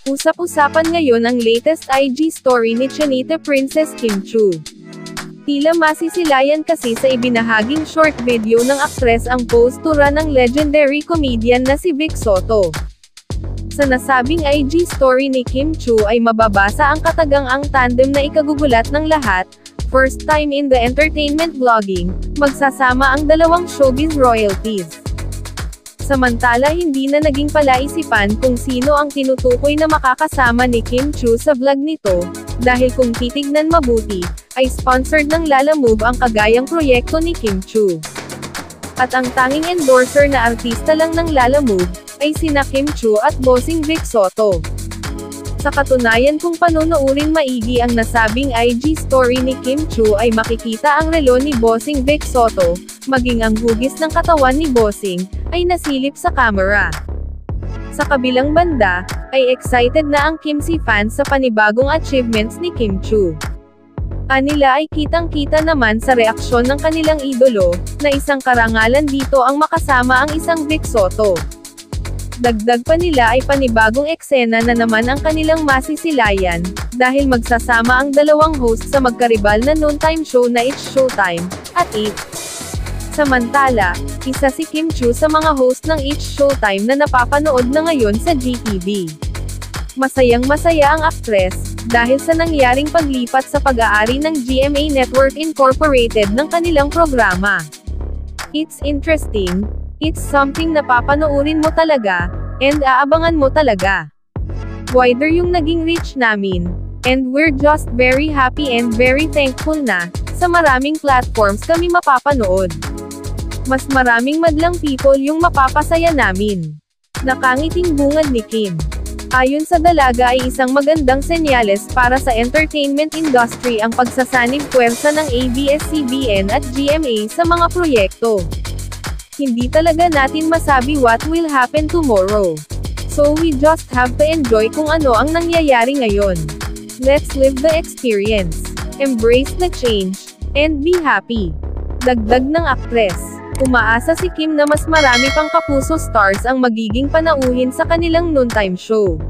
Usap-usapan ngayon ang latest IG story ni Chinita Princess Kim Chiu. Tila masisilayan kasi sa ibinahaging short video ng aktres ang postura ng legendary comedian na si Vic Soto. Sa nasabing IG story ni Kim Chiu ay mababasa ang katagang-ang tandem na ikagugulat ng lahat, first time in the entertainment vlogging, magsasama ang dalawang showbiz royalties. Samantala hindi na naging palaisipan kung sino ang tinutukoy na makakasama ni Kim Chiu sa vlog nito, dahil kung titignan mabuti, ay sponsored ng Lalamove ang kagayang proyekto ni Kim Chiu. At ang tanging endorser na artista lang ng Lalamove, ay sina Kim Chiu at Bossing Vic Soto. Sa katunayan kung panonoorin maigi ang nasabing IG story ni Kim Chiu ay makikita ang relo ni Bossing Vic Soto, maging ang hugis ng katawan ni Bossing, ay nasilip sa camera. Sa kabilang banda, ay excited na ang Kimsi fans sa panibagong achievements ni Kim Chiu. Anila ay kitang-kita naman sa reaksyon ng kanilang idolo, na isang karangalan dito ang makasama ang isang Vic Soto. Dagdag pa nila ay panibagong eksena na naman ang kanilang masisilayan, dahil magsasama ang dalawang host sa magkaribal na noontime show na It's Showtime, at 8. Samantala, isa si Kim Chiu sa mga host ng It's Showtime na napapanood na ngayon sa GTV. Masayang-masaya ang aktres, dahil sa nangyaring paglipat sa pag-aari ng GMA Network Incorporated ng kanilang programa. It's interesting, it's something na papanoorin mo talaga, and aabangan mo talaga. Wider yung naging reach namin, and we're just very happy and very thankful na, sa maraming platforms kami mapapanood. Mas maraming madlang people yung mapapasaya namin. Nakangiting bungad ni Kim. Ayon sa dalaga ay isang magandang senyales para sa entertainment industry ang pagsasanib puwersa ng ABS-CBN at GMA sa mga proyekto. Hindi talaga natin masabi what will happen tomorrow. So we just have to enjoy kung ano ang nangyayari ngayon. Let's live the experience. Embrace the change. And be happy. Dagdag ng aktres. Umaasa si Kim na mas marami pang kapuso stars ang magiging panauhin sa kanilang noontime show.